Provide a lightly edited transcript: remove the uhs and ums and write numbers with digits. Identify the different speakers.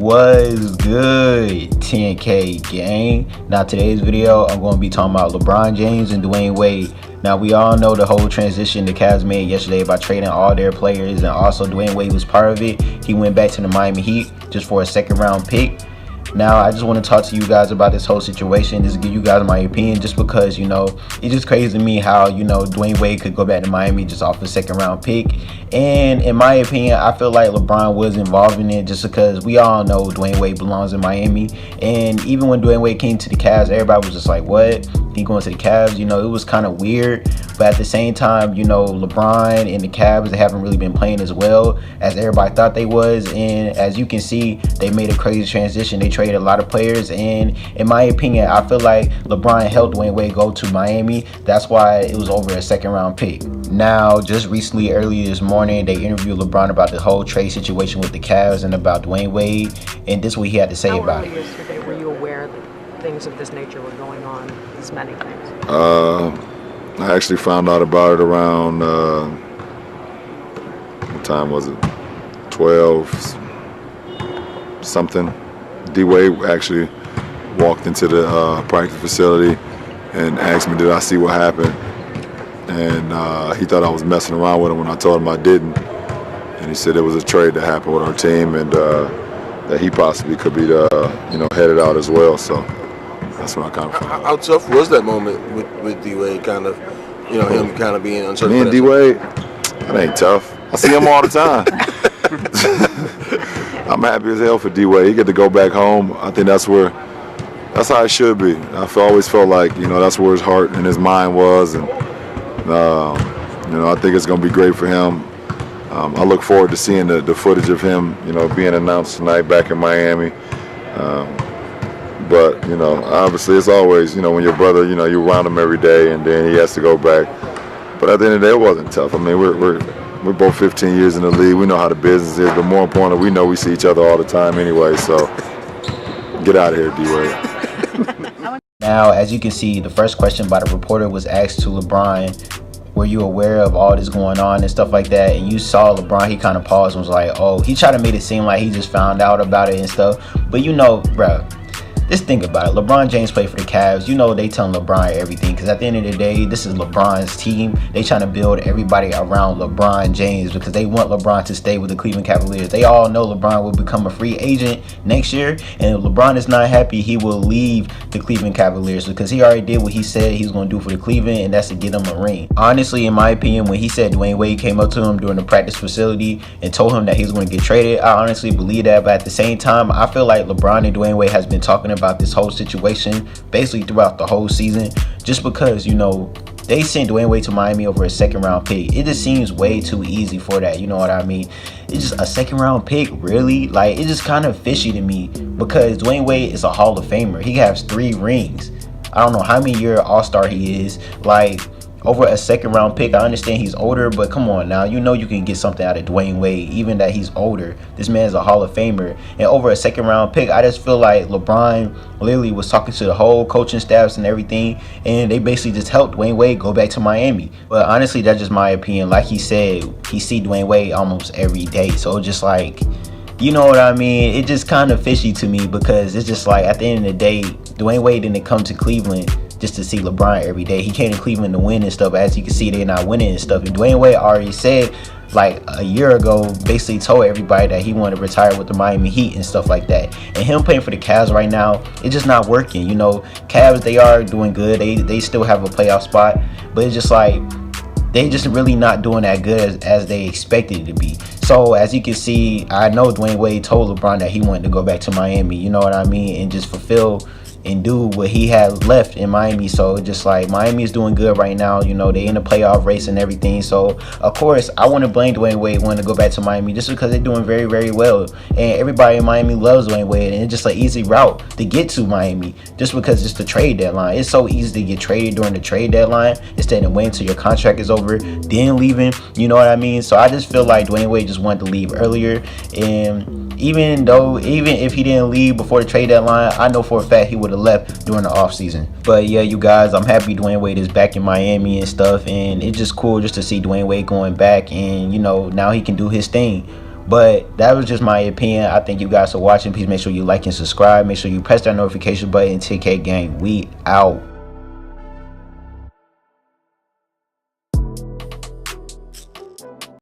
Speaker 1: Was good, 10K gang. Now today's video, I'm going to be talking about LeBron James and Dwyane Wade. Now we all know the whole transition the Cavs made yesterday by trading all their players, and also Dwyane Wade was part of it. He went back to the Miami Heat just for a second round pick. Now I just want to talk to you guys about this whole situation, just give you guys my opinion, just because, you know, it's just crazy to me how, you know, Dwyane Wade could go back to Miami just off a second round pick. And in my opinion, I feel like LeBron was involved in it, just because we all know Dwyane Wade belongs in Miami. And even when Dwyane Wade came to the Cavs, everybody was just like, what? He going to the Cavs? You know, it was kind of weird. But at the same time, you know, LeBron and the Cavs, they haven't really been playing as well as everybody thought they was. And as you can see, they made a crazy transition. They traded a lot of players. And in my opinion, I feel like LeBron helped Dwyane Wade go to Miami. That's why it was over a second round pick. Now, just recently, earlier this morning, they interviewed LeBron about the whole trade situation with the Cavs and about Dwyane Wade. And this is what he had to say about it.
Speaker 2: Yesterday, were you aware that things of this nature were going on, this many things?
Speaker 3: I actually found out about it around, what time was it? 12 something. D-Wade actually walked into the practice facility and asked me, did I see what happened? And he thought I was messing around with him when I told him I didn't. And he said it was a trade that happened with our team, and that he possibly could be, headed out as well. So that's when I kind of found out.
Speaker 4: How tough was that moment with D-Wade, kind of, you know, him kind of being uncertain?
Speaker 3: Me and D-Wade, that ain't tough. I see him all the time. I'm happy as hell for D-Wade. He get to go back home. I think that's how it should be. I've always felt like, you know, that's where his heart and his mind was, and I think it's going to be great for him. I look forward to seeing the footage of him, you know, being announced tonight back in Miami. But, you know, obviously it's always, you know, when your brother, you know, you're around him every day and then he has to go back. But at the end of the day, it wasn't tough. I mean, we're both 15 years in the league. We know how the business is, but more importantly, we know we see each other all the time anyway. So get out of here, D-Wade.
Speaker 1: Now, as you can see, the first question by the reporter was asked to LeBron, were you aware of all this going on and stuff like that? And you saw LeBron, he kind of paused and was like, oh, he tried to make it seem like he just found out about it and stuff. But you know, bro, just think about it. LeBron James played for the Cavs. You know they telling LeBron everything, because at the end of the day, this is LeBron's team. They trying to build everybody around LeBron James because they want LeBron to stay with the Cleveland Cavaliers. They all know LeBron will become a free agent next year, and if LeBron is not happy, he will leave the Cleveland Cavaliers, because he already did what he said he was going to do for the Cleveland, and that's to get him a ring. Honestly, in my opinion, when he said Dwyane Wade came up to him during the practice facility and told him that he was going to get traded, I honestly believe that. But at the same time, I feel like LeBron and Dwyane Wade has been talking about this whole situation basically throughout the whole season, just because, you know, they sent Dwyane Wade to Miami over a second round pick. It just seems way too easy for that, you know what I mean? It's just a second round pick, really? Like, it's just kind of fishy to me, because Dwyane Wade is a Hall of Famer. He has 3 rings. I don't know how many year All-Star he is. Like, over a second round pick, I understand he's older, but come on now, you know you can get something out of Dwyane Wade, even that he's older. This man's a Hall of Famer. And over a second round pick, I just feel like LeBron literally was talking to the whole coaching staffs and everything, and they basically just helped Dwyane Wade go back to Miami. But honestly, that's just my opinion. Like he said, he see Dwyane Wade almost every day, so just like, you know what I mean? It just kind of fishy to me, because it's just like, at the end of the day, Dwyane Wade didn't come to Cleveland just to see LeBron every day. He came to Cleveland to win and stuff. As you can see, they're not winning and stuff. And Dwyane Wade already said, like a year ago, basically told everybody that he wanted to retire with the Miami Heat and stuff like that. And him playing for the Cavs right now, it's just not working. You know, Cavs, they are doing good. They still have a playoff spot, but it's just like, they just really not doing that good as they expected it to be. So as you can see, I know Dwyane Wade told LeBron that he wanted to go back to Miami, you know what I mean, and just fulfill and do what he had left in Miami. So just like, Miami is doing good right now, you know, they in the playoff race and everything. So of course I want to blame Dwyane Wade wanting to go back to Miami, just because they're doing very, very well, and everybody in Miami loves Dwyane Wade, and it's just an easy route to get to Miami, just because it's the trade deadline. It's so easy to get traded during the trade deadline instead of waiting till your contract is over then leaving, you know what I mean? So I just feel like Dwyane Wade just wanted to leave earlier, and even if he didn't leave before the trade deadline, I know for a fact he would have left during the off season. But yeah, you guys, I'm happy Dwyane Wade is back in Miami and stuff, and it's just cool just to see Dwyane Wade going back, and you know, now he can do his thing. But that was just my opinion. I thank you guys for watching. Please make sure you like and subscribe. Make sure you press that notification button. TK Gang, we out.